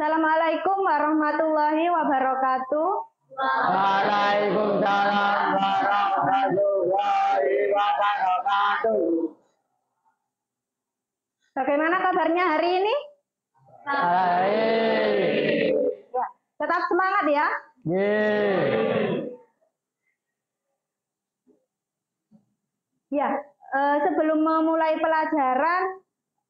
Assalamualaikum warahmatullahi wabarakatuh. Waalaikumsalam warahmatullahi wabarakatuh. Bagaimana kabarnya hari ini? Baik. Ya, tetap semangat ya. Ya, sebelum memulai pelajaran,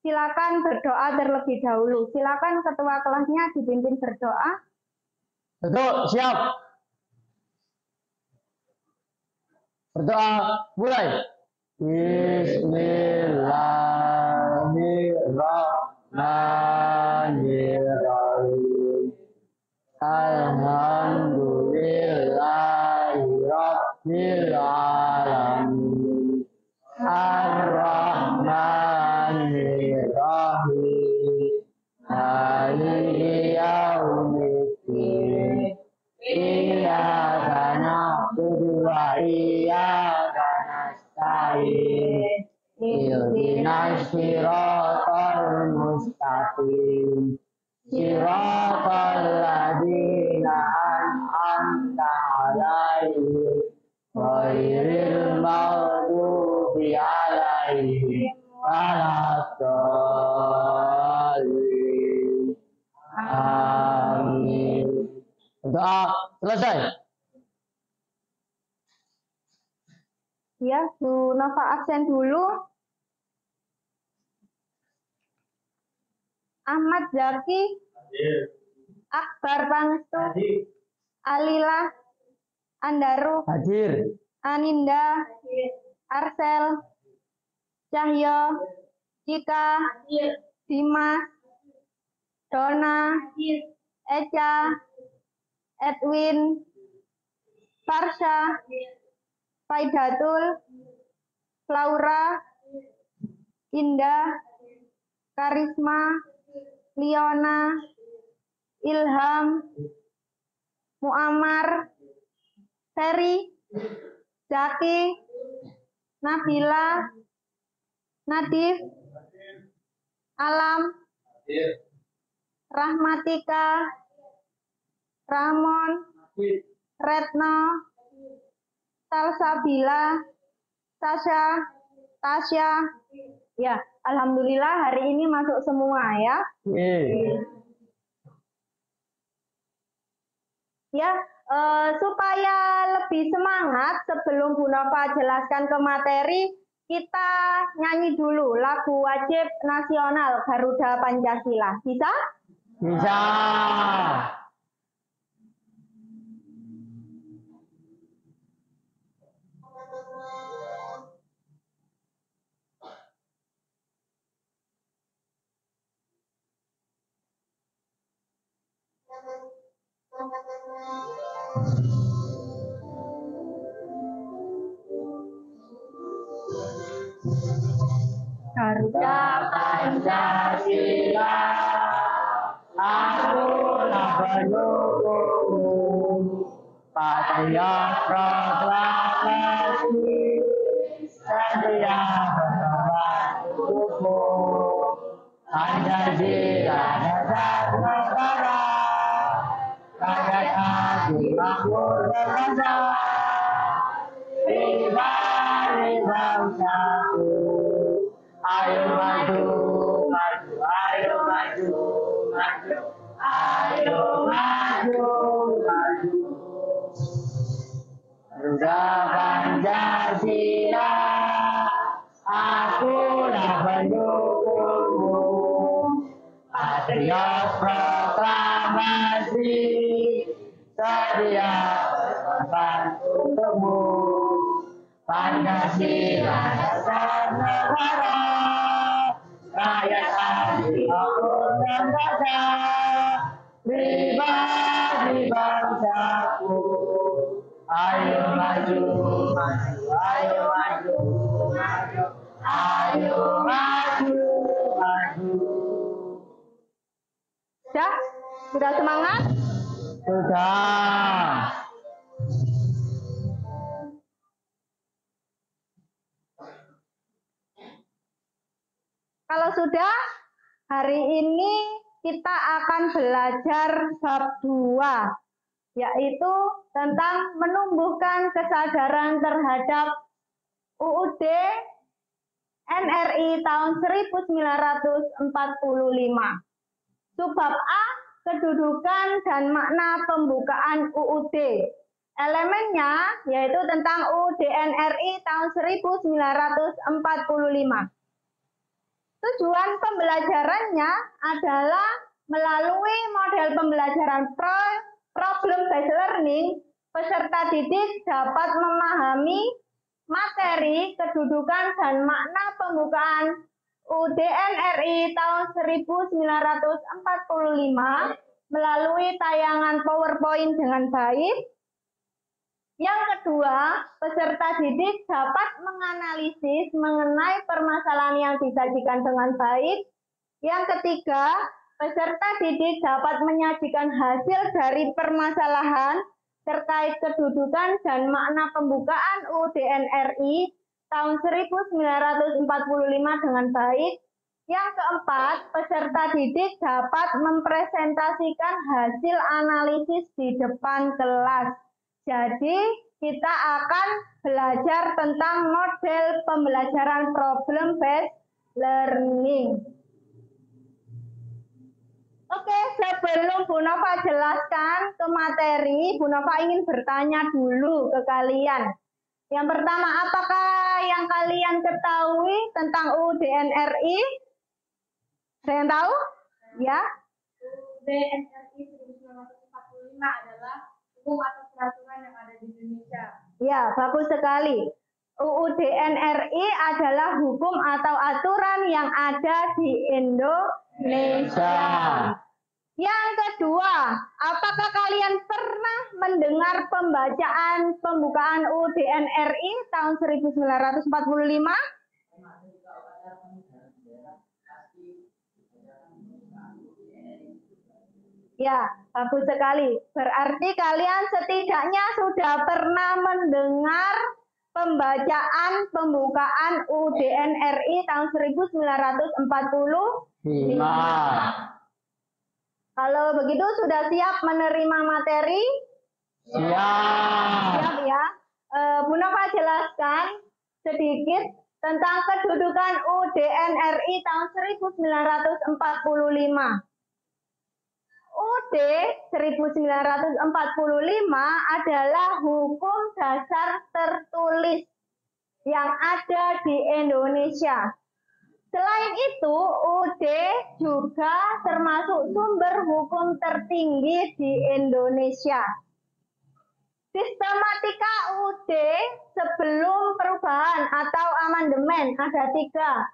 silakan berdoa terlebih dahulu. Silakan ketua kelasnya dipimpin berdoa. Betul, siap. Berdoa, mulai. Bismillahirrahmanirrahim. Alhamdulillahirabbil alamin. Ar-Rahmanir-Rahim. Maliki yaumiddin. Iyyaka na'budu wa iyyaka nasta'in. Ihdinas siratal mustaqim. Siratal ladzina an'amta 'alaihim ghairil maghdubi 'alaihim waladdallin. Amin. Doa selesai. Ya, Bu Nova absen dulu. Ahmad Zaki, Akbar Pangestu, Alila, Andaru, Hadir. Aninda, Arsel, Cahyo, Cika, Dimas, Dona, Eca, Edwin, Farsha, Faidatul, Laura, Indah, Karisma, Liona, Ilham, Muammar, Ferry, Zaki, Nabila, Nadif, Alam, Rahmatika, Ramon, Retno, Salsabila, Tasya, Tasya. Ya, alhamdulillah hari ini masuk semua ya. Ya, supaya lebih semangat sebelum Bu Nova jelaskan ke materi, kita nyanyi dulu lagu wajib nasional Garuda Pancasila. Bisa? Bisa. Garuda Pancasila, akulah pendukungmu. Patriot proklamasi, setia berkorban untukmu. Pancasila dasar negara, rakyat adil makmur berbangsa. Pribadi bangsaku, ayo maju, maju, ayo maju, maju, ayo maju, maju. Garuda Pancasila, akulah pendukungmu. Patriot proklamasi, sedia berkorban untukmu. Pancasila dasar negara, rakyat adil makmur berbangsa. Pribadi bangsaku, ayo maju, maju, ayo maju, maju, ayo maju, maju. Sudah semangat? Sudah. Kalau sudah, hari ini kita akan belajar bab 2, yaitu tentang menumbuhkan kesadaran terhadap UUD NRI tahun 1945. Subbab A, kedudukan dan makna pembukaan UUD. Elemennya yaitu tentang UUD NRI tahun 1945. Tujuan pembelajarannya adalah melalui model pembelajaran problem based learning, peserta didik dapat memahami materi, kedudukan, dan makna pembukaan UUD NRI tahun 1945 melalui tayangan PowerPoint dengan baik. Yang kedua, peserta didik dapat menganalisis mengenai permasalahan yang disajikan dengan baik. Yang ketiga, peserta didik dapat menyajikan hasil dari permasalahan terkait kedudukan dan makna pembukaan UUD NRI tahun 1945 dengan baik. Yang keempat, peserta didik dapat mempresentasikan hasil analisis di depan kelas. Jadi, kita akan belajar tentang model pembelajaran problem based learning. Oke, sebelum Bu Nova jelaskan ke materi, Bu Nova ingin bertanya dulu ke kalian. Yang pertama, apakah yang kalian ketahui tentang UUD NRI? Ada yang tahu? Ya. UUD NRI 1945 adalah hukum atau peraturan yang ada di Indonesia. Ya, bagus sekali. UUD NRI adalah hukum atau aturan yang ada di Indonesia. Yang kedua, apakah kalian pernah mendengar pembacaan pembukaan UUD NRI tahun 1945? Ya, bagus sekali. Berarti kalian setidaknya sudah pernah mendengar pembacaan pembukaan UUD NRI tahun 1945. Kalau begitu sudah siap menerima materi? Siap. Siap ya. Bu Nova jelaskan sedikit tentang kedudukan UUD NRI tahun 1945. UUD 1945 adalah hukum dasar tertulis yang ada di Indonesia. Selain itu, UUD juga termasuk sumber hukum tertinggi di Indonesia. Sistematika UUD sebelum perubahan atau amandemen ada 3.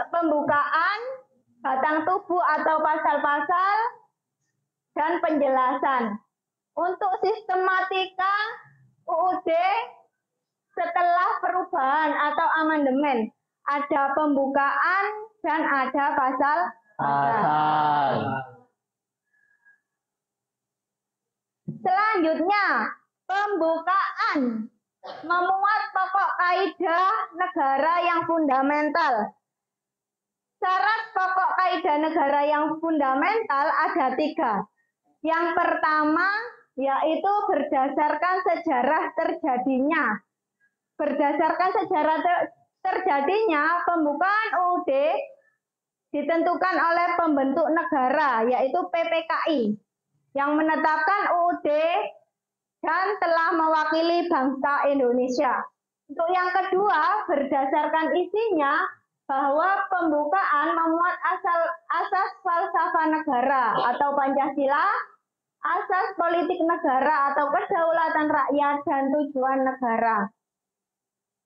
Pembukaan, batang tubuh atau pasal-pasal, dan penjelasan. Untuk sistematika UUD setelah perubahan atau amandemen, ada pembukaan dan ada pasal-pasal. Selanjutnya, pembukaan memuat pokok kaidah negara yang fundamental. Syarat pokok kaidah negara yang fundamental ada 3. Yang pertama, yaitu berdasarkan sejarah terjadinya. Berdasarkan sejarah terjadinya, pembukaan UUD ditentukan oleh pembentuk negara, yaitu PPKI, yang menetapkan UUD dan telah mewakili bangsa Indonesia. Untuk yang kedua, berdasarkan isinya, bahwa pembukaan memuat asas falsafah negara atau Pancasila, asas politik negara atau kedaulatan rakyat, dan tujuan negara.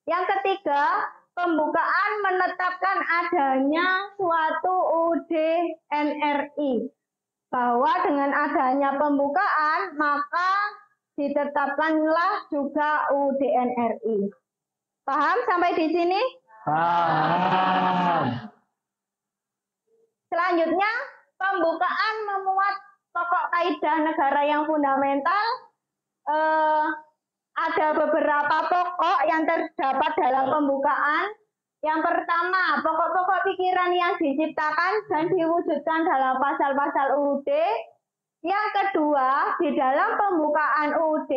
Yang ketiga, pembukaan menetapkan adanya suatu UUD NRI. Bahwa dengan adanya pembukaan, maka ditetapkanlah juga UUD NRI. Paham sampai di sini? Paham. Selanjutnya, pembukaan memuat pokok kaidah negara yang fundamental. Ada beberapa pokok yang terdapat dalam pembukaan. Yang pertama, pokok-pokok pikiran yang diciptakan dan diwujudkan dalam pasal-pasal UUD. Yang kedua, di dalam pembukaan UUD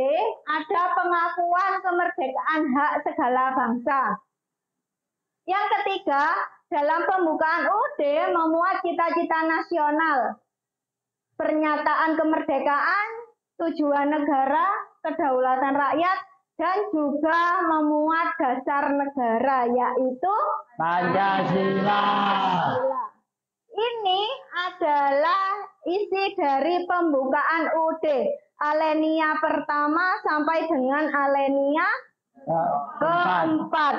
ada pengakuan kemerdekaan hak segala bangsa. Yang ketiga, dalam pembukaan UUD memuat cita-cita nasional, pernyataan kemerdekaan, tujuan negara, kedaulatan rakyat, dan juga memuat dasar negara, yaitu Pancasila. Ini adalah isi dari pembukaan UUD, alinea pertama sampai dengan alinea keempat.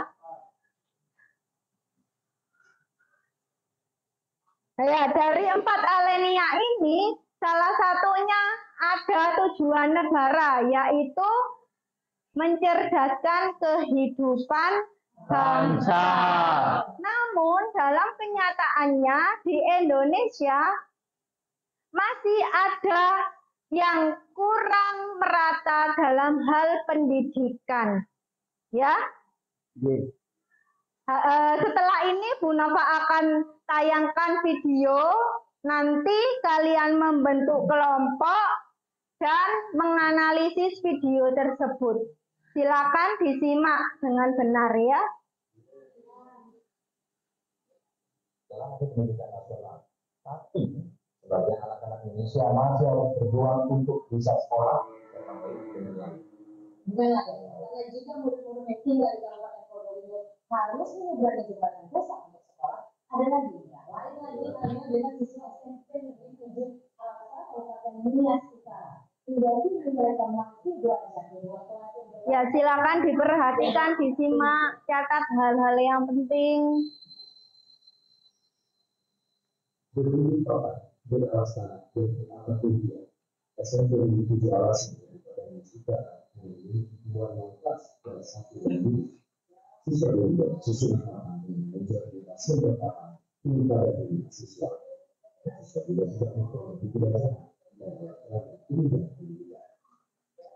Ya, dari 4 alinea ini, salah satunya ada tujuan negara, yaitu mencerdaskan kehidupan bangsa. Namun dalam kenyataannya di Indonesia masih ada yang kurang merata dalam hal pendidikan. Ya. Setelah ini Bu Nova akan tayangkan video, nanti kalian membentuk kelompok dan menganalisis video tersebut. Silakan disimak dengan benar ya. Dalam pendidikan nasional, tapi sebagai anak-anak Indonesia masih harus berjuang untuk bisa sekolah dan memiliki pendidikan. Bukan jika murid-murid yang tinggal di Kabupaten Probolinggo harus menyeberangi jembatan desa untuk sekolah, ada lagi lain lagi hanya dengan siswa SMP negeri 7 Kabupaten Nias Utara. Hingga kini mereka masih belajar di luar kelas. Ya, silakan diperhatikan, disimak, catat hal-hal yang penting. Berbunyi total, beralasan, beralasan tujuan. SMP negeri 7 alasan dan juga memiliki dua kelas dan satu negeri. Siswa belajar sesuai dengan menjadi sumber paham kepada diri siswa. Siswa juga tidak memiliki kebiasaan dan tidak pendidikan.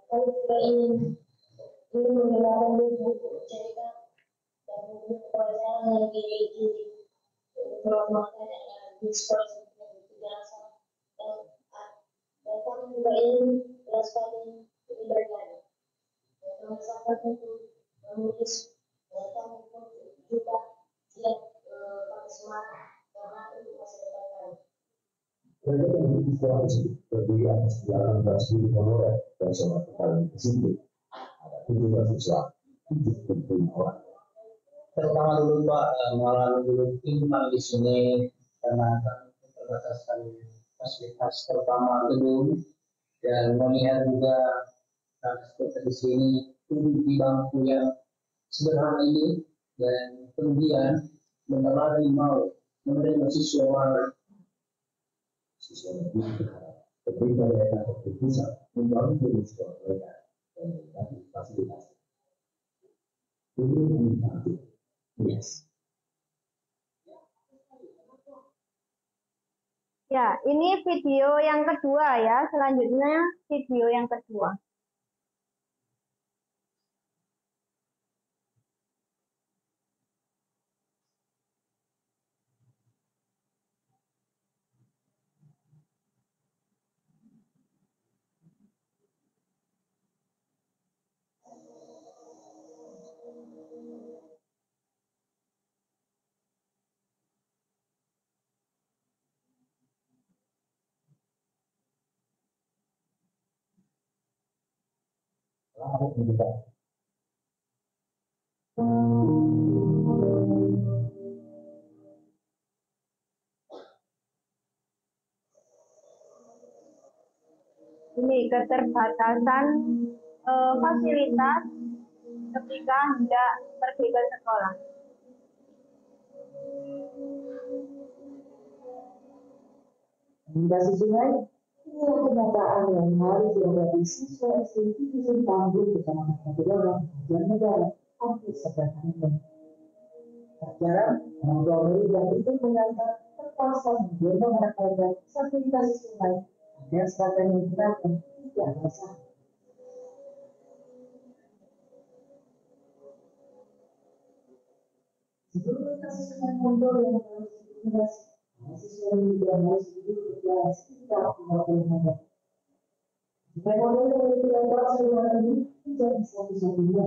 Kalau kita ingin menggunakan buku cerita dan buku pelajaran yang dimiliki perlombakan diskusi dan penjelasan dan kami juga ingin jelaskan kebijakan dan masyarakat untuk menulis dan kami pun juga siap pada semangat karena itu masa depan kami. Mereka memiliki sekolah tersebut terdiri atas 18 guru honorer dan seorang kepala disiplin. Ada 17 siswa, 75 orang. Pertama dulu Pak, mengalami dulu timbang di sini karena terbatasan fasilitas pertama gedung dan melihat juga seperti di sini duduk di bangku yang sederhana ini dan kemudian menerima mau menerima siswa baru. Siswa yang berharap pemerintah daerah atau pusat membangun sekolah mereka dan melengkapi fasilitas. Ini meminta yes. Ya, ini video yang kedua ya. Selanjutnya video yang kedua. Selamat pendidikan. Ini keterbatasan fasilitas ketika hendak pergi ke sekolah. Hingga sungai, inilah kenyataan yang harus dihadapi siswa SD Dusun Tambun Kecamatan Padepokan dan negara hampir setiap hari. Tak jarang, orang tua murid yang ikut mengantar terpaksa menggendong anak mereka sampai di kali sungai agar seragam yang digunakan tidak basah. Sebelum kita sesuai mundur yang harus dibahas, mahasiswa juga harus duduk berjalan sekitar 50 meter. Jika model yang tidak dapat seluruh ini menjadi satu-satunya,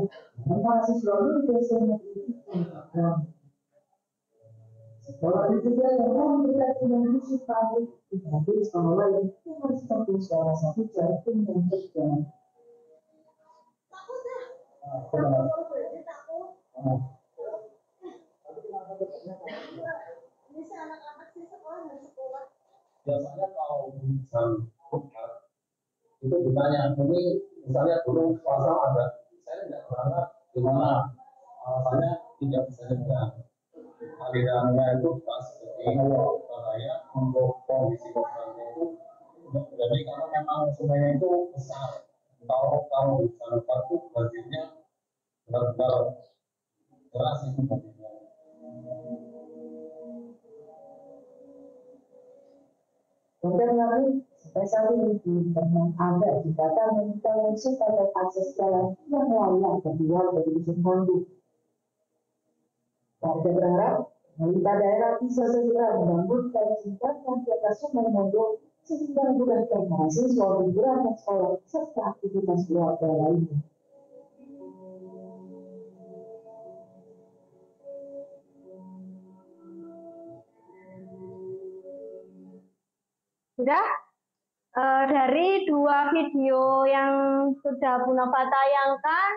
mahasiswa itu biasanya dilakukan. Sekolah itu juga yang memberikan dengan visi pabrik, tetapi sekolah lain yang harus tampil suara satu jari pun yang berjalan. Biasanya kalau misal itu ditanya, ini misalnya dulu pasal ada, saya tidak berangkat gimana, alasannya tidak bisa juga. Alirannya itu pas seperti bahaya untuk kondisi korbannya itu. Jadi kalau memang sungainya itu besar, kalau bisa itu banjirnya benar-benar jelas itu banjirnya. Kemudian lagi, sampai saat ini memang ada jembatan yang kita langsung pada akses jalan yang layak bagi warga di dusun Bambu. Warga berharap pemerintah daerah bisa segera membangun jembatan di atas Sungai Mondo sehingga memudahkan mahasiswa bergerak sekolah serta aktivitas warga lainnya. Sudah? Dari dua video yang sudah Bu Nova tayangkan,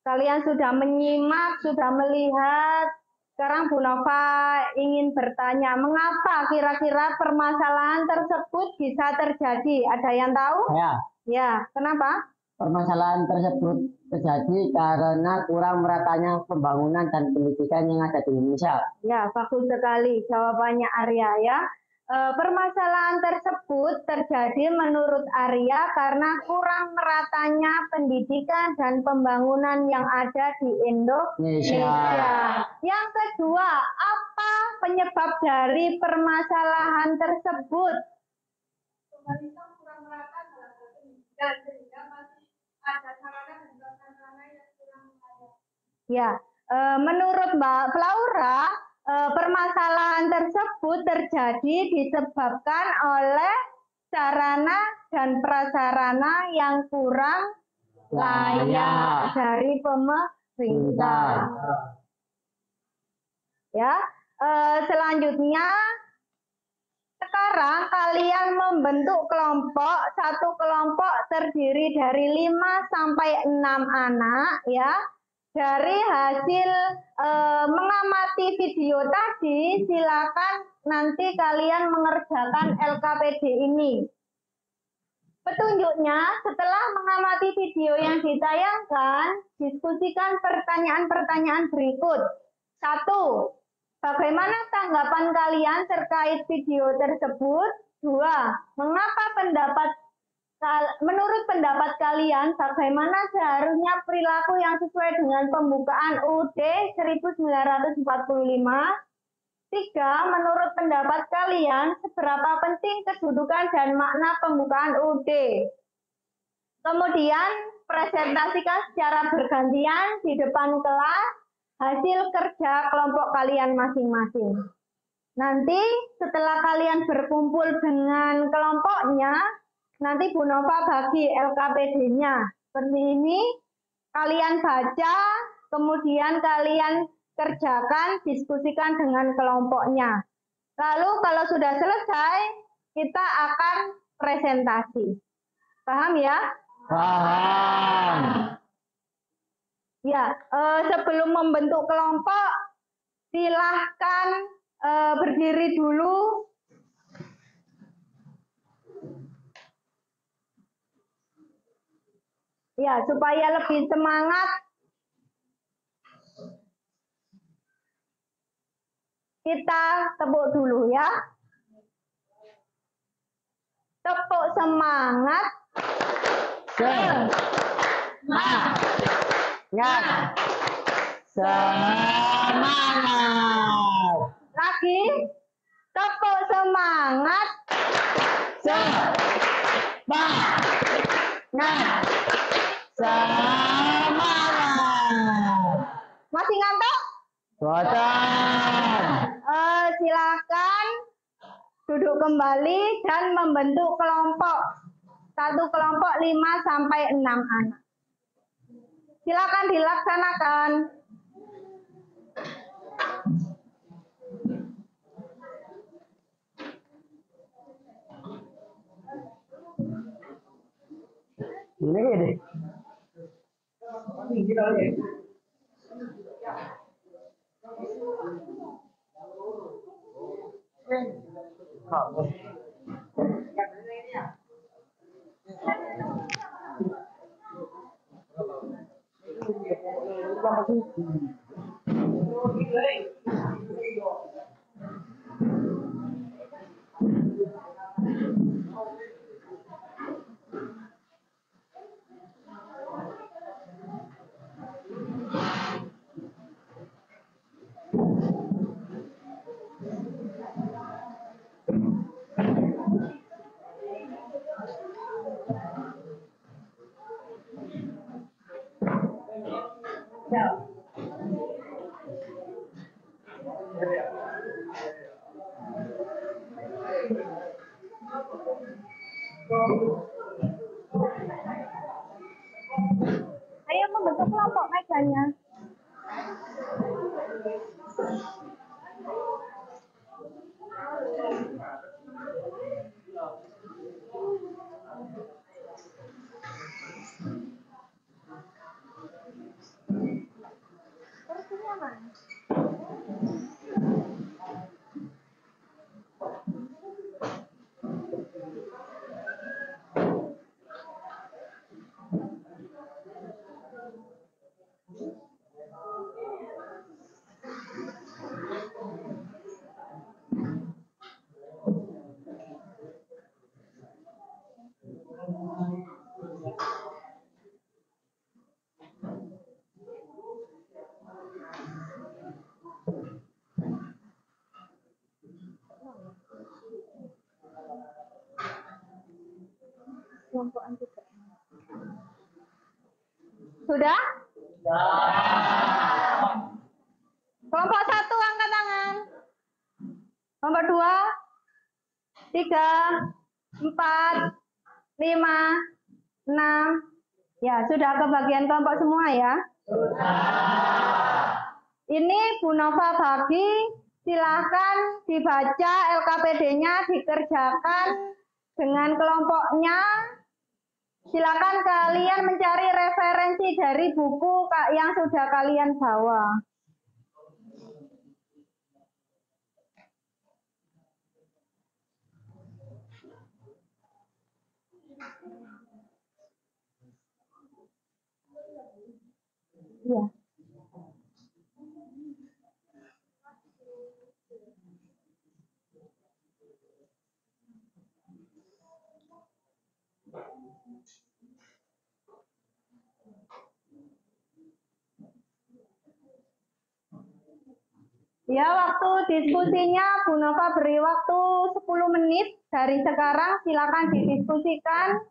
kalian sudah menyimak, sudah melihat. Sekarang Bu Nova ingin bertanya, mengapa kira-kira permasalahan tersebut bisa terjadi? Ada yang tahu? Ya, Ya, kenapa? permasalahan tersebut terjadi karena kurang meratanya pembangunan dan pendidikan yang ada di Indonesia. Ya, bagus sekali jawabannya Arya ya. Permasalahan tersebut terjadi menurut Arya karena kurang meratanya pendidikan dan pembangunan yang ada di Indonesia. Yang kedua, apa penyebab dari permasalahan tersebut? Pemerintah kurang merata dalam pendidikan sehingga masih ada sarana dan prasarana yang kurang memadai. Ya, menurut Mbak Flaura, permasalahan tersebut terjadi disebabkan oleh sarana dan prasarana yang kurang layak dari pemerintah. Ya, selanjutnya sekarang kalian membentuk kelompok, satu kelompok terdiri dari 5 sampai 6 anak ya. Dari hasil mengamati video tadi, silakan nanti kalian mengerjakan LKPD ini. Petunjuknya, setelah mengamati video yang ditayangkan, diskusikan pertanyaan-pertanyaan berikut. 1. Bagaimana tanggapan kalian terkait video tersebut? 2. Menurut pendapat kalian, bagaimana seharusnya perilaku yang sesuai dengan pembukaan UUD 1945? 3. Menurut pendapat kalian, seberapa penting kedudukan dan makna pembukaan UUD? Kemudian, presentasikan secara bergantian di depan kelas hasil kerja kelompok kalian masing-masing. Nanti setelah kalian berkumpul dengan kelompoknya, nanti Bu Nova bagi LKPD-nya. Seperti ini, kalian baca, kemudian kalian kerjakan, diskusikan dengan kelompoknya. Lalu kalau sudah selesai, kita akan presentasi. Paham ya? Paham. Ya, sebelum membentuk kelompok, silahkan berdiri dulu. Ya, supaya lebih semangat. Kita tepuk dulu ya. Tepuk semangat. Semangat. Semangat. Lagi. Tepuk semangat. Semangat. Semangat. Masih ngantuk? Boten. Silakan duduk kembali dan membentuk kelompok. Satu kelompok 5 sampai 6 anak. Silakan dilaksanakan. Ini deh. Ayo membentuk kelompok mejanya. Kursinya mana? Kelompok anti. Sudah? Kelompok 1 angkat tangan. Kelompok 2, 3, 4, 5, 6. Ya, sudah kebagian kelompok semua ya? Ini Bu Nova bagi, silahkan dibaca LKPD-nya, dikerjakan dengan kelompoknya. Silakan kalian mencari referensi dari buku yang sudah kalian bawa. Ya. Ya, waktu diskusinya Bu Nova beri waktu 10 menit dari sekarang, silakan didiskusikan,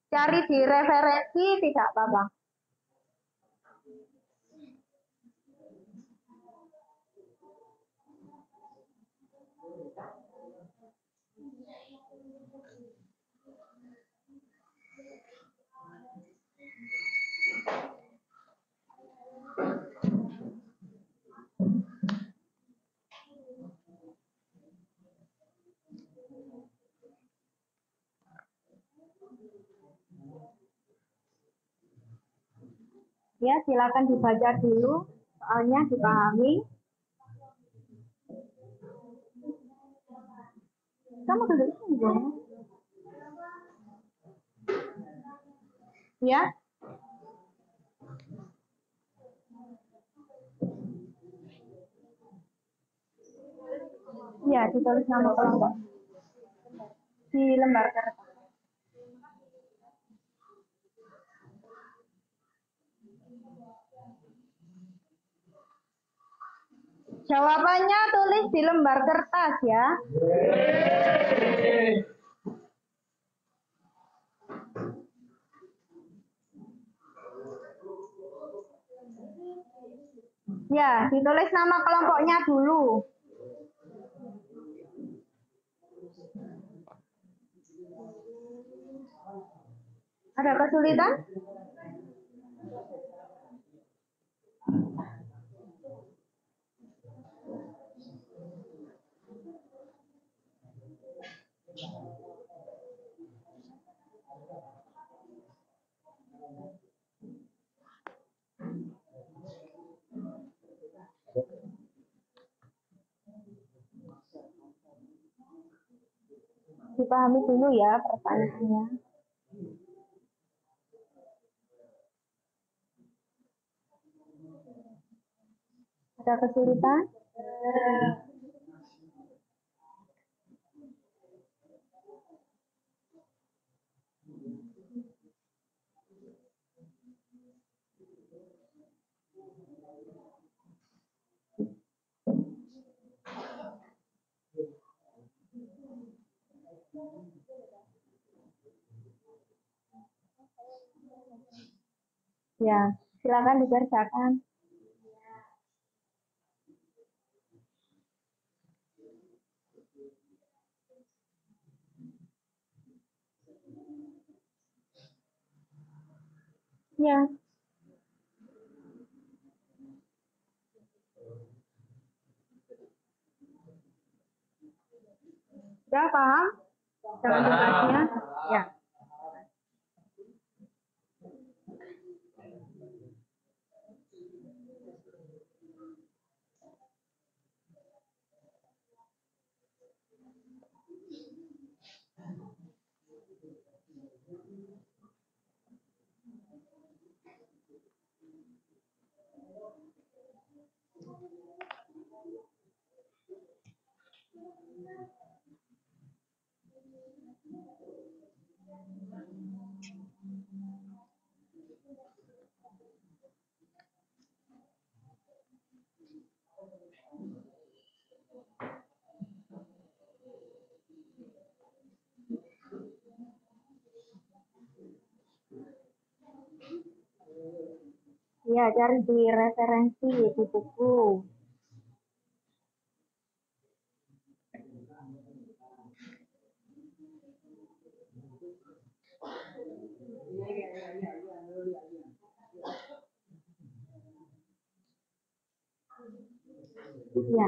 cari di referensi, tidak apa-apa. Ya, silakan dibaca dulu, soalnya dipahami. Kamu duduk sini dong. Ya. Ya, ditulis nama kelompok di lembar kertas. Jawabannya tulis di lembar kertas ya. Ya, Ya, ditulis nama kelompoknya dulu. Ada kesulitan? Dipahami dulu ya pertanyaannya. Ada kesulitan? Ya, silakan dikerjakan. Ya. Sudah paham? Dengan tugasnya? Ya. Ya, cari di referensi di buku. Ya.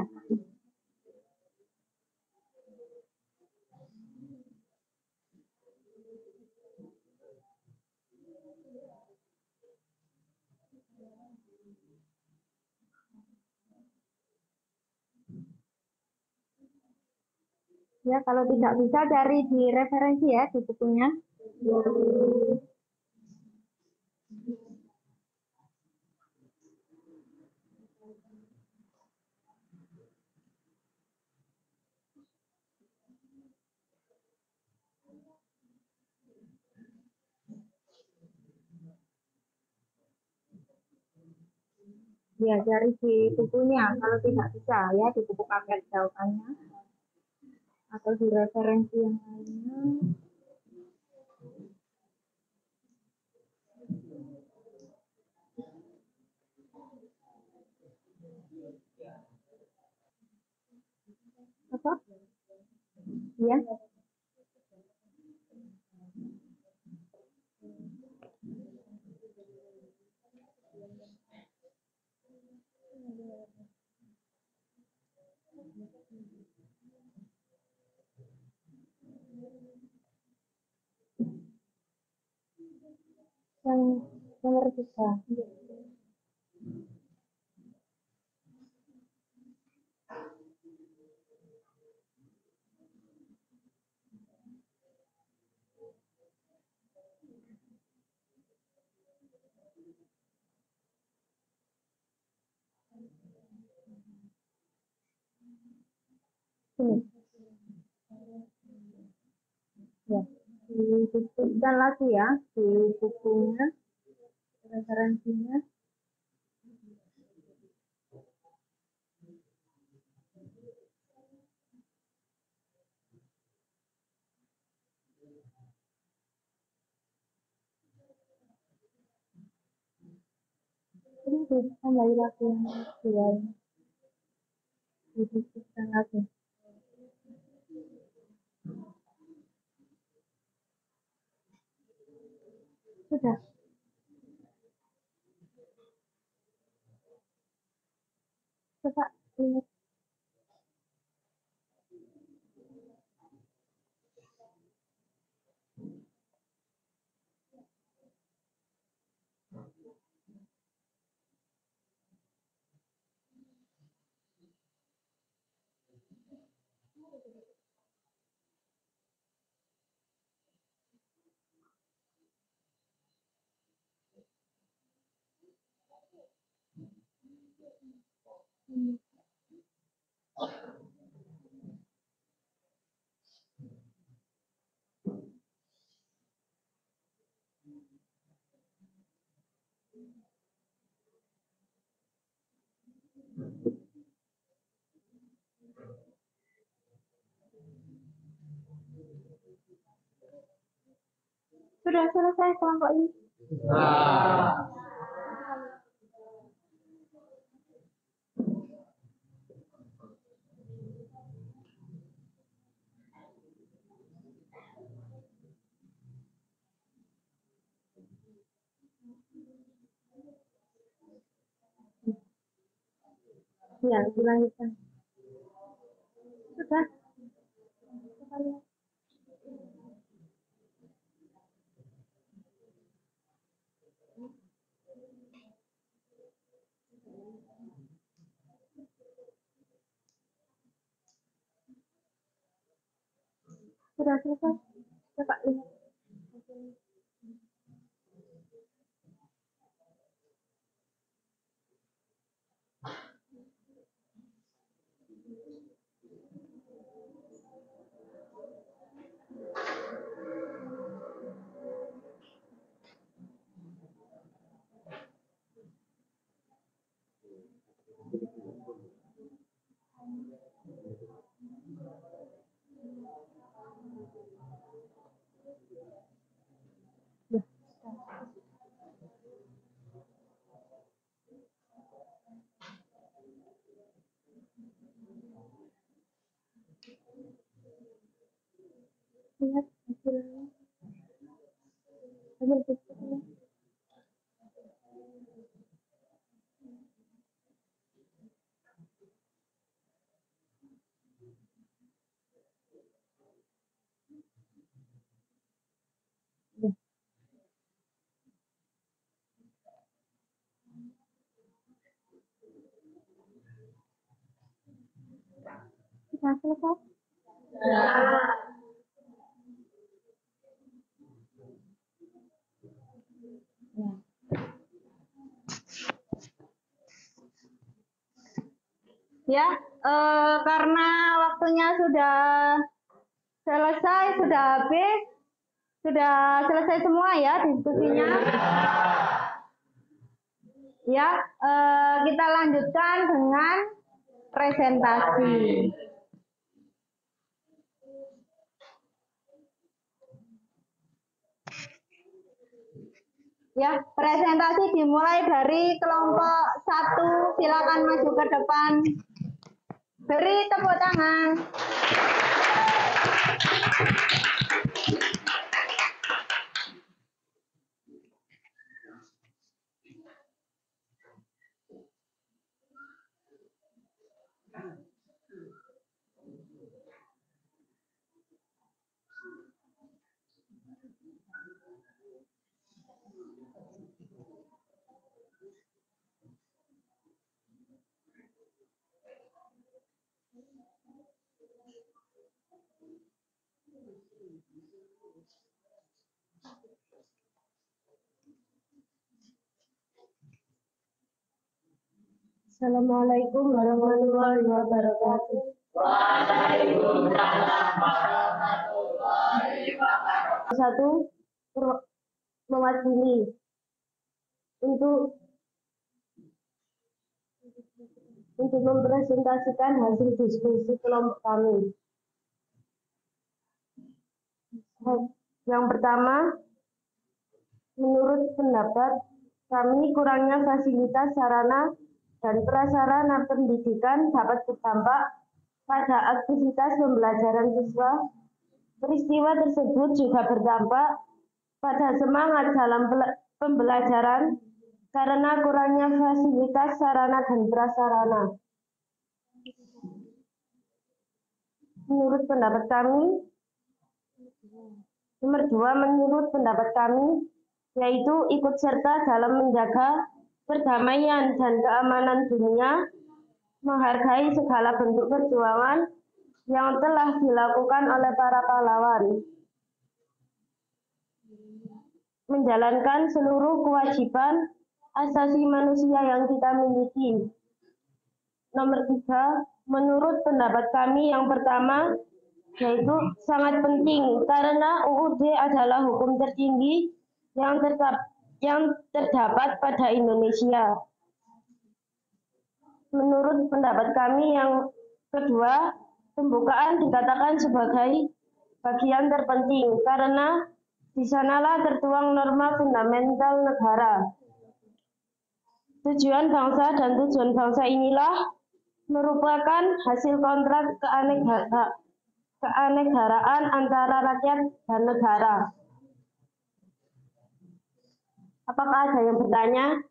Ya, kalau tidak bisa cari di referensi ya di bukunya. Ya, cari di bukunya kalau tidak bisa ya di buku paket jawabannya atau di referensi yang lainnya. Apa? Ya. Yang nomor 3. Ini. Ya. Disebutkan lagi ya di bukunya referensinya. Ini kembali lagi yang kedua. Didiskusikan lagi. Sudah. Coba lihat. Sudah selesai kelompok ini. Ya, dilanjutkan. Sudah. Coba lihat. Sudah selesai. Coba lihat. Lihat hasilnya. Hasil diskusinya. Sudah selesai. Ya, karena waktunya sudah selesai, sudah habis, sudah selesai semua ya diskusinya. Ya, kita lanjutkan dengan presentasi. Ya, presentasi dimulai dari kelompok 1. Silakan maju ke depan. Beri tepuk tangan. Assalamualaikum warahmatullahi wabarakatuh. Waalaikumsalam warahmatullahi wabarakatuh. 1. Mewakili untuk mempresentasikan hasil diskusi kelompok kami. Yang pertama, menurut pendapat kami kurangnya fasilitas sarana dan prasarana pendidikan dapat berdampak pada aktivitas pembelajaran siswa. Peristiwa tersebut juga berdampak pada semangat dalam pembelajaran karena kurangnya fasilitas sarana dan prasarana. Menurut pendapat kami, nomor 2, menurut pendapat kami, yaitu ikut serta dalam menjaga perdamaian dan keamanan dunia, menghargai segala bentuk perjuangan yang telah dilakukan oleh para pahlawan, menjalankan seluruh kewajiban asasi manusia yang kita miliki. Nomor 3, menurut pendapat kami yang pertama, yaitu sangat penting karena UUD adalah hukum tertinggi yang terdapat pada Indonesia. Menurut pendapat kami yang kedua, pembukaan dikatakan sebagai bagian terpenting karena di sanalah tertuang norma fundamental negara. Tujuan bangsa dan tujuan bangsa inilah merupakan hasil kontrak keanegaraan antara rakyat dan negara. Apakah ada yang bertanya?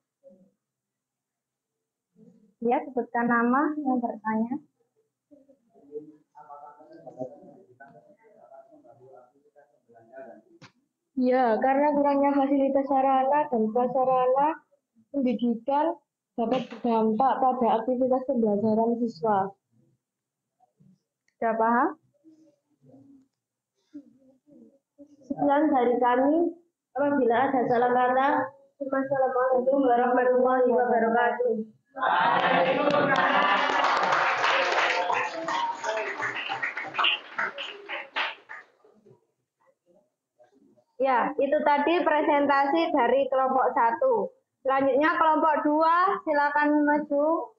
Ya, sebutkan nama yang bertanya. Ya, karena kurangnya fasilitas sarana dan prasarana pendidikan dapat berdampak pada aktivitas pembelajaran siswa. Sudah paham? Sekian dari kami. Apabila ada salah kata, wassalamualaikum warahmatullahi wabarakatuh. Ya, itu tadi presentasi dari kelompok 1. Selanjutnya kelompok 2, silakan maju.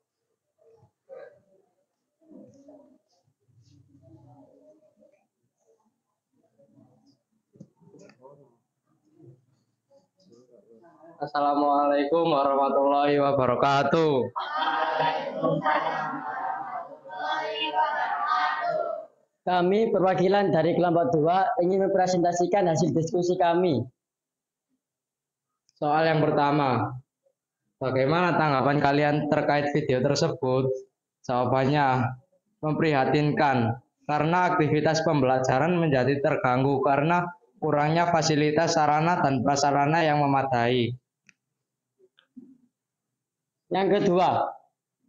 Assalamualaikum warahmatullahi wabarakatuh. Kami perwakilan dari kelompok 2 ingin mempresentasikan hasil diskusi kami. Soal yang pertama, bagaimana tanggapan kalian terkait video tersebut? Jawabannya memprihatinkan karena aktivitas pembelajaran menjadi terganggu karena kurangnya fasilitas sarana dan prasarana yang memadai. Yang kedua,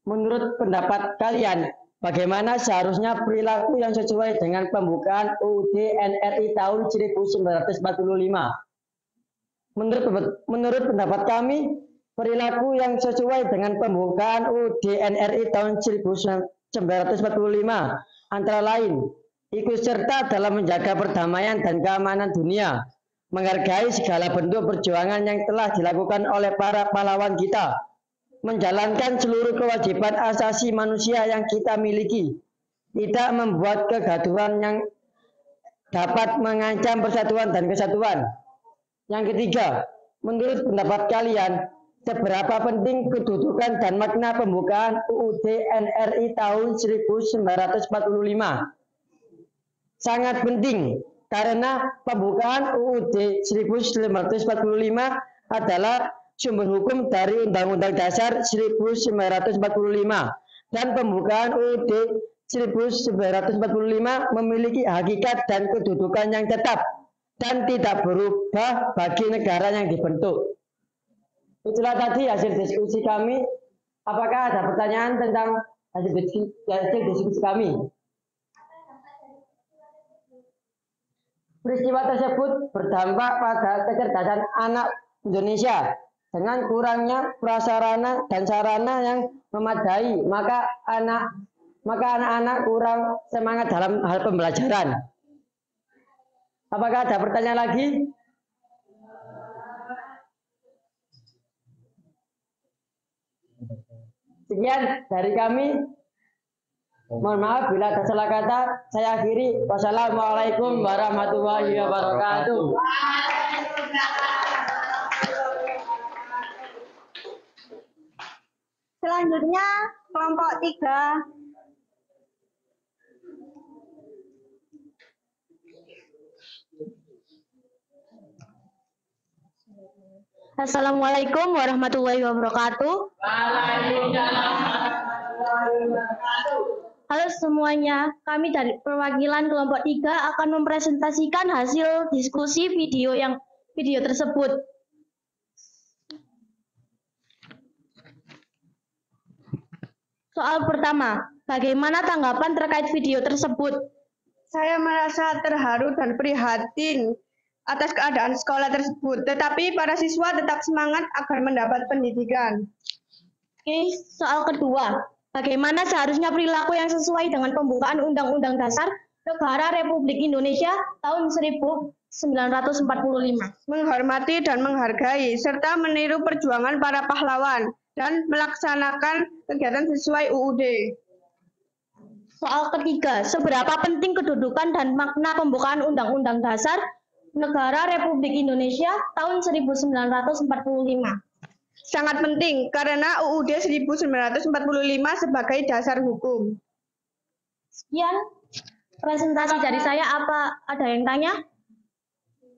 menurut pendapat kalian, bagaimana seharusnya perilaku yang sesuai dengan pembukaan UUD NRI tahun 1945? Menurut pendapat kami, perilaku yang sesuai dengan pembukaan UUD NRI tahun 1945 antara lain ikut serta dalam menjaga perdamaian dan keamanan dunia, menghargai segala bentuk perjuangan yang telah dilakukan oleh para pahlawan kita, menjalankan seluruh kewajiban asasi manusia yang kita miliki, tidak membuat kegaduhan yang dapat mengancam persatuan dan kesatuan. Yang ketiga, menurut pendapat kalian, seberapa penting kedudukan dan makna pembukaan UUD NRI tahun 1945? Sangat penting, karena pembukaan UUD 1945 adalah sumber hukum dari Undang-Undang Dasar 1945 dan pembukaan UUD 1945 memiliki hakikat dan kedudukan yang tetap dan tidak berubah bagi negara yang dibentuk. Itulah tadi hasil diskusi kami. Apakah ada pertanyaan tentang hasil diskusi kami? Peristiwa tersebut berdampak pada kecerdasan anak Indonesia dengan kurangnya prasarana dan sarana yang memadai, maka anak-anak kurang semangat dalam hal pembelajaran. Apakah ada pertanyaan lagi? Sekian dari kami. Mohon maaf bila ada salah kata. Saya akhiri. Wassalamualaikum warahmatullahi wabarakatuh. Selanjutnya kelompok 3. Assalamualaikum warahmatullahi wabarakatuh. Halo semuanya, kami dari perwakilan kelompok 3 akan mempresentasikan hasil diskusi video tersebut. Soal pertama, bagaimana tanggapan terkait video tersebut? Saya merasa terharu dan prihatin atas keadaan sekolah tersebut, tetapi para siswa tetap semangat agar mendapat pendidikan. Oke, soal kedua, bagaimana seharusnya perilaku yang sesuai dengan pembukaan Undang-Undang Dasar Negara Republik Indonesia tahun 1945? Menghormati dan menghargai, serta meniru perjuangan para pahlawan, dan melaksanakan kegiatan sesuai UUD. Soal ketiga, seberapa penting kedudukan dan makna pembukaan Undang-Undang Dasar Negara Republik Indonesia tahun 1945? Sangat penting, karena UUD 1945 sebagai dasar hukum. Sekian presentasi dari saya. Apa ada yang tanya?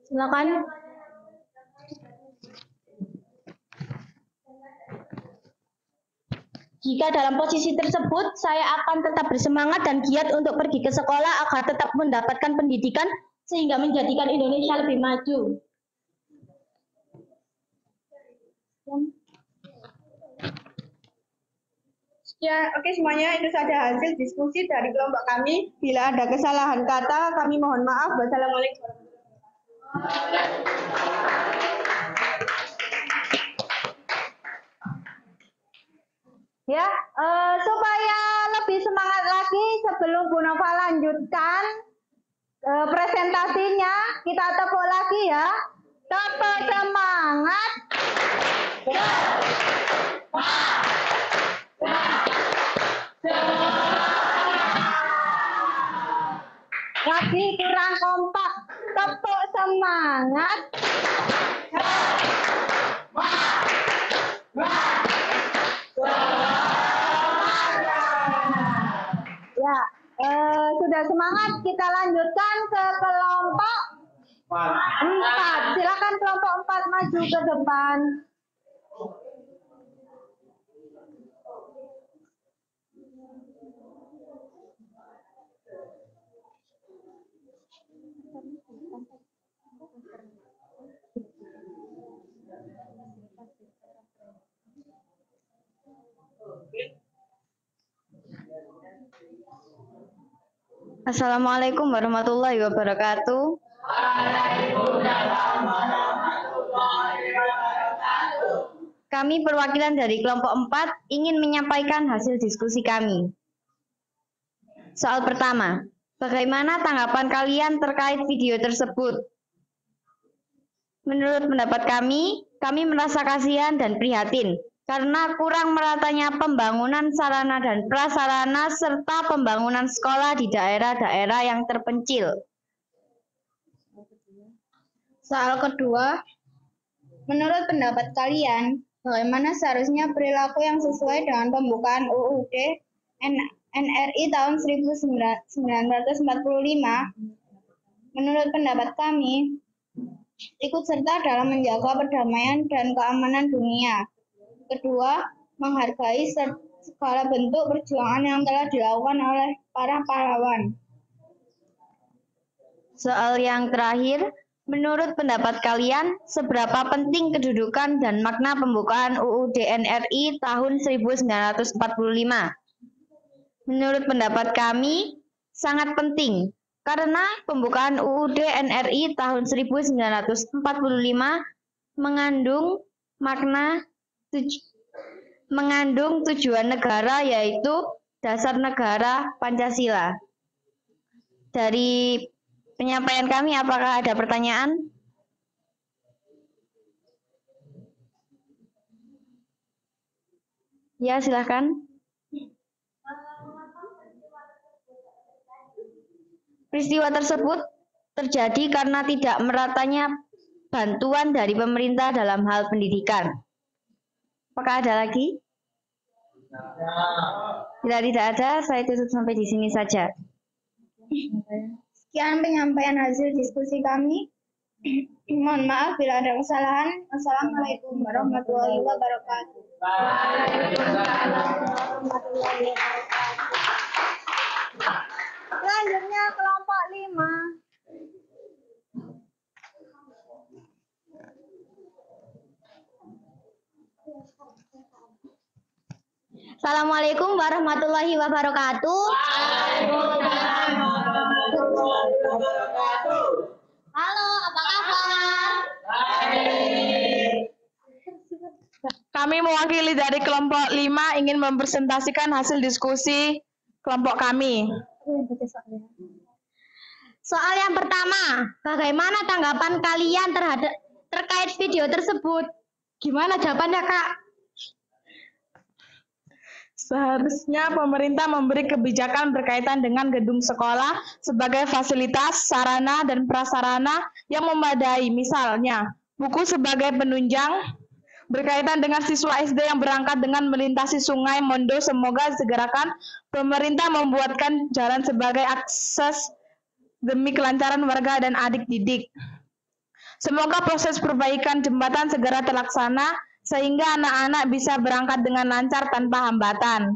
Silakan. Jika dalam posisi tersebut, saya akan tetap bersemangat dan giat untuk pergi ke sekolah agar tetap mendapatkan pendidikan sehingga menjadikan Indonesia lebih maju. Ya, oke semuanya, itu saja hasil diskusi dari kelompok kami. Bila ada kesalahan kata, kami mohon maaf. Wassalamualaikum. Ya, supaya lebih semangat lagi sebelum Bu Nova lanjutkan presentasinya, kita tepuk lagi ya. Tepuk semangat. Lagi kurang kompak. Tepuk semangat. Ya, sudah semangat, kita lanjutkan ke kelompok 4. Silakan kelompok 4 maju ke depan. Assalamualaikum warahmatullahi wabarakatuh. Kami perwakilan dari kelompok 4 ingin menyampaikan hasil diskusi kami. Soal pertama, bagaimana tanggapan kalian terkait video tersebut? Menurut pendapat kami merasa kasihan dan prihatin karena kurang meratanya pembangunan sarana dan prasarana serta pembangunan sekolah di daerah-daerah yang terpencil. Soal kedua, menurut pendapat kalian, bagaimana seharusnya perilaku yang sesuai dengan pembukaan UUD NRI tahun 1945? Menurut pendapat kami, ikut serta dalam menjaga perdamaian dan keamanan dunia. Kedua, menghargai segala bentuk perjuangan yang telah dilakukan oleh para pahlawan. Soal yang terakhir, menurut pendapat kalian, seberapa penting kedudukan dan makna pembukaan UUD NRI tahun 1945? Menurut pendapat kami, sangat penting, karena pembukaan UUD NRI tahun 1945 mengandung tujuan negara, yaitu dasar negara Pancasila. Dari penyampaian kami, apakah ada pertanyaan? Ya, silakan. Peristiwa tersebut terjadi karena tidak meratanya bantuan dari pemerintah dalam hal pendidikan. Apakah ada lagi? Bila tidak ada, saya tutup sampai di sini saja. Sekian penyampaian hasil diskusi kami. Mohon maaf bila ada kesalahan. Wassalamualaikum warahmatullahi wabarakatuh. Selanjutnya kelompok 5. Assalamualaikum warahmatullahi wabarakatuh. Halo, apa kabar? Kami mewakili dari kelompok 5 ingin mempresentasikan hasil diskusi kelompok kami. Soal yang pertama, bagaimana tanggapan kalian terkait video tersebut? Gimana jawabannya, Kak? Seharusnya pemerintah memberi kebijakan berkaitan dengan gedung sekolah sebagai fasilitas, sarana, dan prasarana yang memadai. Misalnya, buku sebagai penunjang berkaitan dengan siswa SD yang berangkat dengan melintasi sungai Mondo. Semoga segerakan pemerintah membuatkan jalan sebagai akses demi kelancaran warga dan adik didik. Semoga proses perbaikan jembatan segera terlaksana sehingga anak-anak bisa berangkat dengan lancar tanpa hambatan.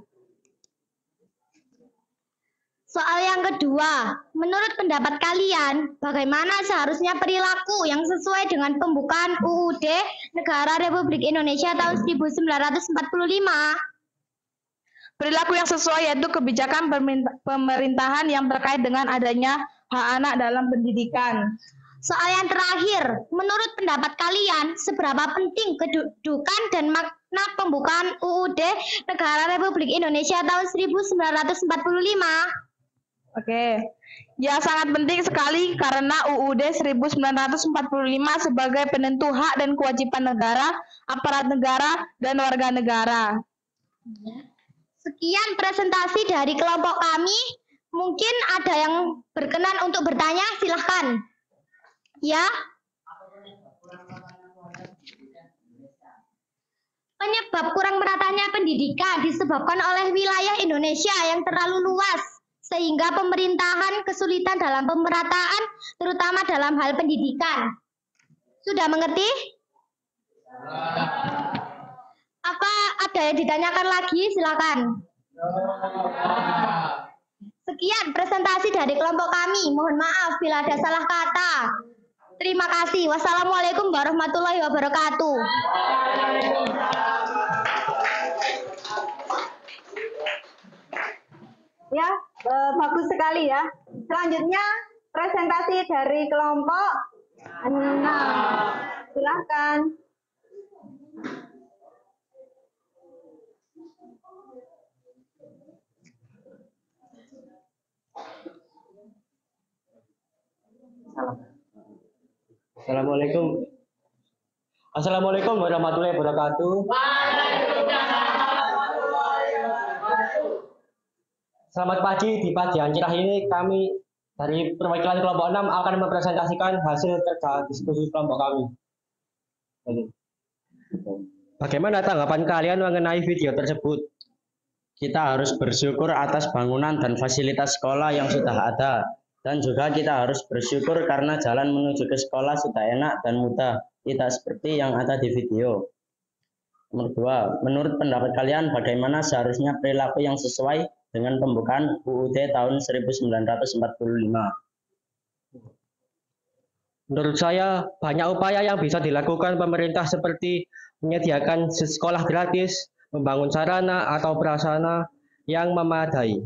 Soal yang kedua, menurut pendapat kalian, bagaimana seharusnya perilaku yang sesuai dengan pembukaan UUD Negara Republik Indonesia tahun 1945? Perilaku yang sesuai yaitu kebijakan pemerintahan yang terkait dengan adanya hak anak dalam pendidikan. Soal yang terakhir, menurut pendapat kalian, seberapa penting kedudukan dan makna pembukaan UUD Negara Republik Indonesia tahun 1945? Oke, ya sangat penting sekali karena UUD 1945 sebagai penentu hak dan kewajiban negara, aparat negara, dan warga negara. Sekian presentasi dari kelompok kami. Mungkin ada yang berkenan untuk bertanya, silahkan. Ya. Penyebab kurang meratanya pendidikan disebabkan oleh wilayah Indonesia yang terlalu luas, sehingga pemerintahan kesulitan dalam pemerataan, terutama dalam hal pendidikan. Sudah mengerti? Apa ada yang ditanyakan lagi? Silakan. Sekian presentasi dari kelompok kami. Mohon maaf bila ada salah kata. Terima kasih. Wassalamualaikum warahmatullahi wabarakatuh. Ya, bagus sekali ya. Selanjutnya presentasi dari kelompok 6. Silahkan. Assalamualaikum warahmatullahi wabarakatuh. Selamat pagi. Di pagi yang cerah ini kami dari perwakilan kelompok 6 akan mempresentasikan hasil kerja diskusi kelompok kami. Bagaimana tanggapan kalian mengenai video tersebut? Kita harus bersyukur atas bangunan dan fasilitas sekolah yang sudah ada. Dan juga kita harus bersyukur karena jalan menuju ke sekolah sudah enak dan mudah, tidak seperti yang ada di video. Nomor 2, menurut pendapat kalian bagaimana seharusnya perilaku yang sesuai dengan pembukaan UUD tahun 1945? Menurut saya, banyak upaya yang bisa dilakukan pemerintah seperti menyediakan sekolah gratis, membangun sarana atau prasarana yang memadai.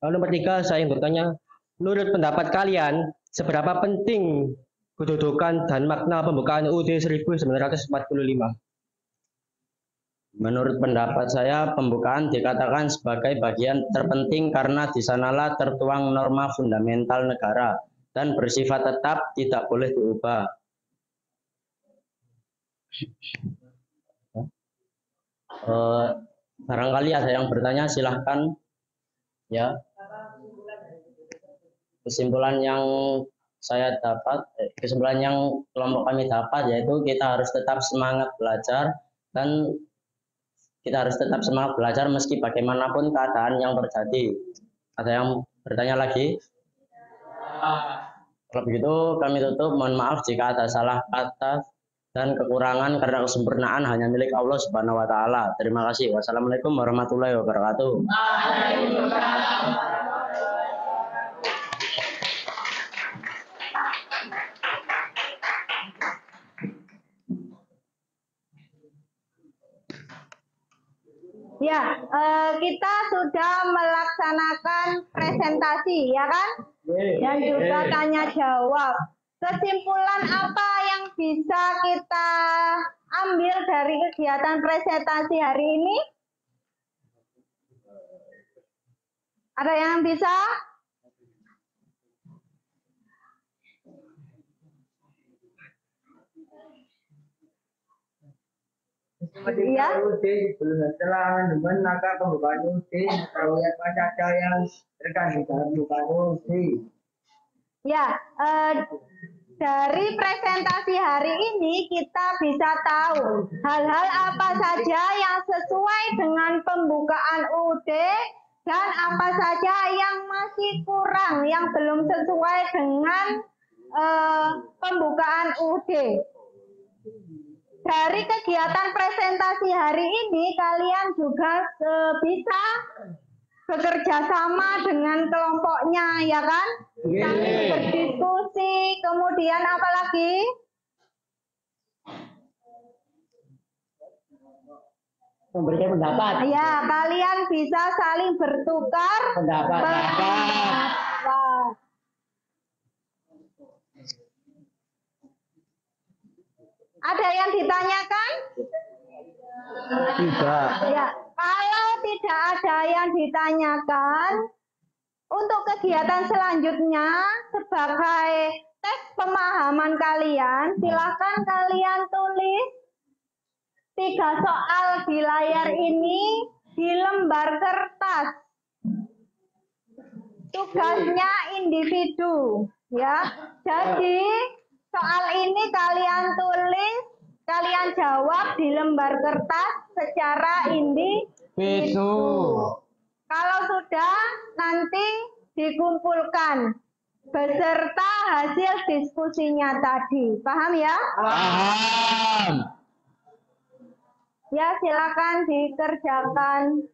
Lalu nomor 3, saya ingin bertanya, menurut pendapat kalian, seberapa penting kedudukan dan makna pembukaan UUD 1945? Menurut pendapat saya, pembukaan dikatakan sebagai bagian terpenting karena di sanalah tertuang norma fundamental negara dan bersifat tetap, tidak boleh diubah. Barangkali ada yang bertanya, silahkan. Ya. Kesimpulan yang saya dapat, kesimpulan yang kelompok kami dapat yaitu kita harus tetap semangat belajar dan kita harus tetap semangat belajar meski bagaimanapun keadaan yang terjadi. Ada yang bertanya lagi? Kalau begitu kami tutup. Mohon maaf jika ada salah kata dan kekurangan karena kesempurnaan hanya milik Allah Subhanahu wa taala. Terima kasih. Wassalamualaikum warahmatullahi wabarakatuh. Ya, kita sudah melaksanakan presentasi, ya kan? Dan juga tanya jawab. Kesimpulan apa yang bisa kita ambil dari kegiatan presentasi hari ini? Ada yang bisa? Iya. Belum setelah dengan maka pembukaan UT atau apa saja yang terkait dengan pembukaan UT. Ya, dari presentasi hari ini kita bisa tahu hal-hal apa saja yang sesuai dengan pembukaan UUD dan apa saja yang masih kurang, yang belum sesuai dengan pembukaan UUD. Dari kegiatan presentasi hari ini kalian juga bisa bekerja sama dengan kelompoknya, ya kan? Saling berdiskusi, kemudian apa lagi? Memberikan pendapat. Ya, kalian bisa saling bertukar pendapat. Ada yang ditanyakan? Tidak. Ya, kalau tidak ada yang ditanyakan, untuk kegiatan selanjutnya sebagai tes pemahaman kalian, silakan kalian tulis 3 soal di layar ini di lembar kertas. Tugasnya individu, ya. Jadi soal ini kalian tulis, kalian jawab di lembar kertas secara individu. Kalau sudah, nanti dikumpulkan beserta hasil diskusinya tadi. Paham ya? Paham. Ya, silakan dikerjakan.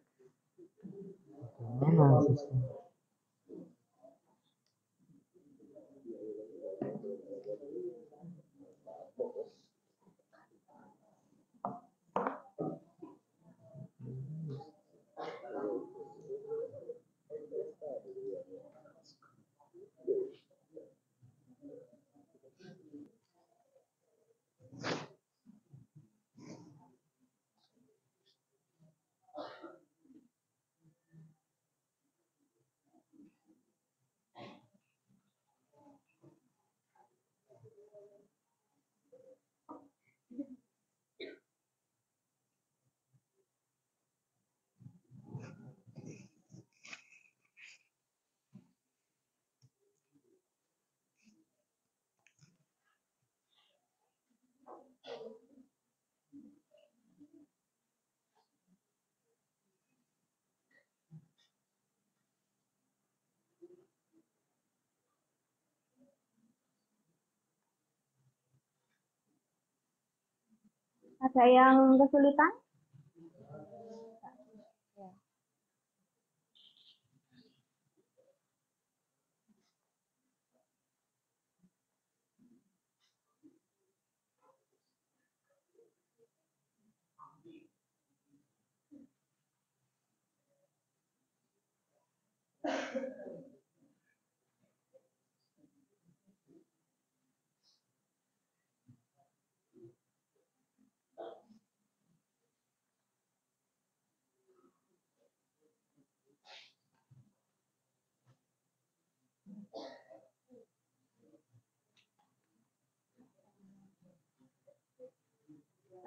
Ada yang kesulitan?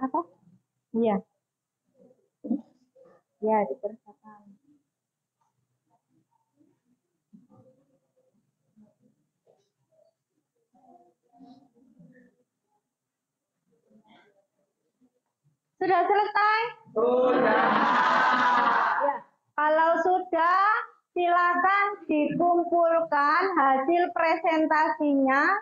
Apa? Iya. Ya, dikerjakan. Sudah selesai? Ya, kalau sudah, silakan dikumpulkan hasil presentasinya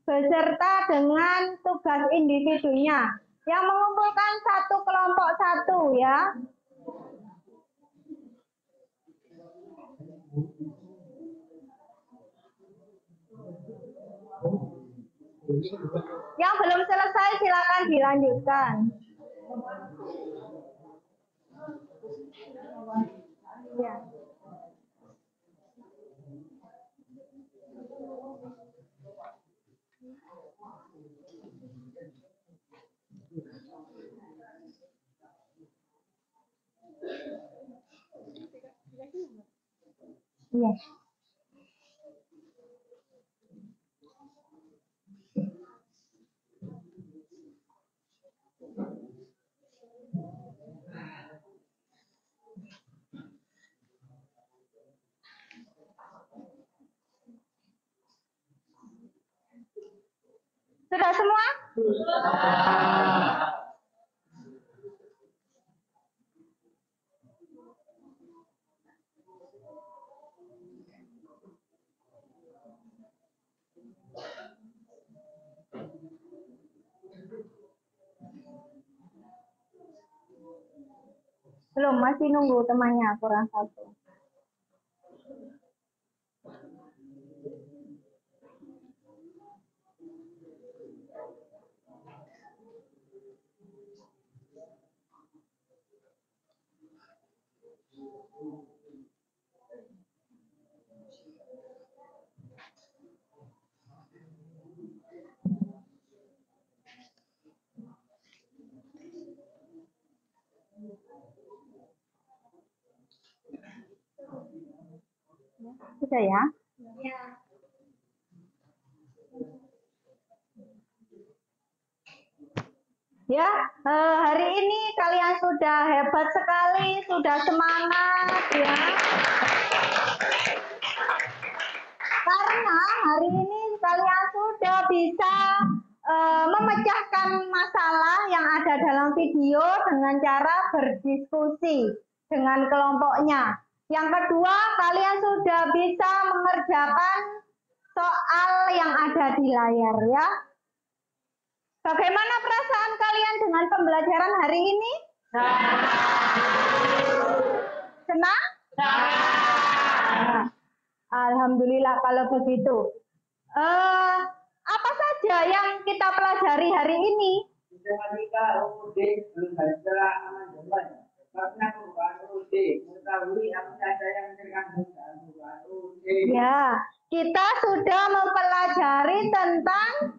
beserta dengan tugas individunya. Yang mengumpulkan satu kelompok satu ya. Yang belum selesai silakan dilanjutkan. Ya. Iya. Sudah semua? Belum, masih nunggu temannya kurang satu. Sudah ya? Ya, hari ini kalian sudah hebat sekali, sudah semangat ya. Karena hari ini kalian sudah bisa memecahkan masalah yang ada dalam video dengan cara berdiskusi dengan kelompoknya. Yang kedua, kalian sudah bisa mengerjakan soal yang ada di layar ya. Bagaimana perasaan kalian dengan pembelajaran hari ini? Senang? Alhamdulillah kalau begitu. Apa saja yang kita pelajari hari ini? Matematika, UUD, belum baca amandemen. Karena pembukaan UUD, mengetahui apa saja yang terkandung dalam pembukaan UUD. Ya, kita sudah mempelajari tentang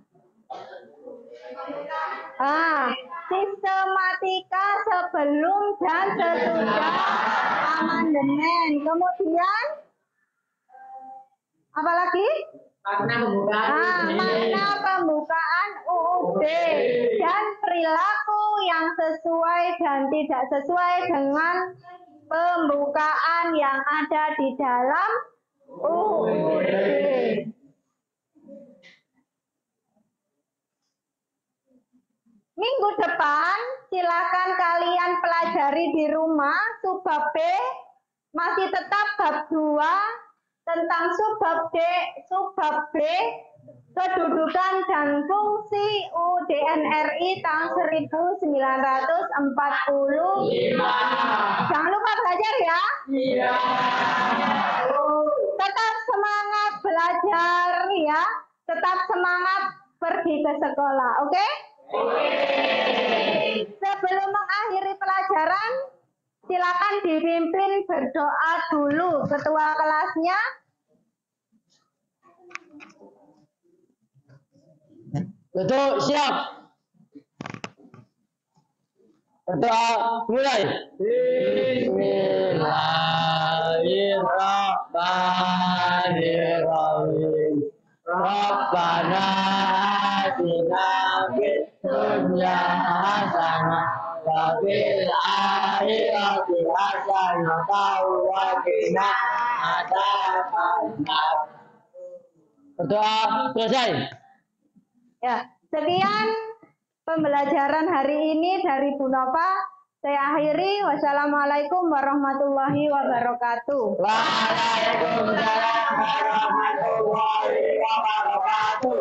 sistematika sebelum dan sesudah amandemen. Kemudian apa lagi? Makna pembukaan makna pembukaan UUD dan perilaku yang sesuai dan tidak sesuai dengan pembukaan yang ada di dalam UUD. Minggu depan silakan kalian pelajari di rumah subbab B, masih tetap bab 2 tentang subbab D, subbab B, kedudukan dan fungsi UUD NRI tahun 1945. Jangan lupa belajar ya. Iya. Tetap semangat belajar ya. Tetap semangat pergi ke sekolah, oke? Sebelum mengakhiri pelajaran, silakan dipimpin berdoa dulu ketua kelasnya. Betul, siap. Berdoa mulai. Bismillahirrahmanirrahim. Rabbana atina fid dunya hasanah wa fil akhirati hasanah wa qina adzabannar. Berdoa selesai. Ya, sekian pembelajaran hari ini dari Bu Nova. Saya akhiri. Wassalamualaikum warahmatullahi wabarakatuh. Waalaikumsalam warahmatullahi wabarakatuh.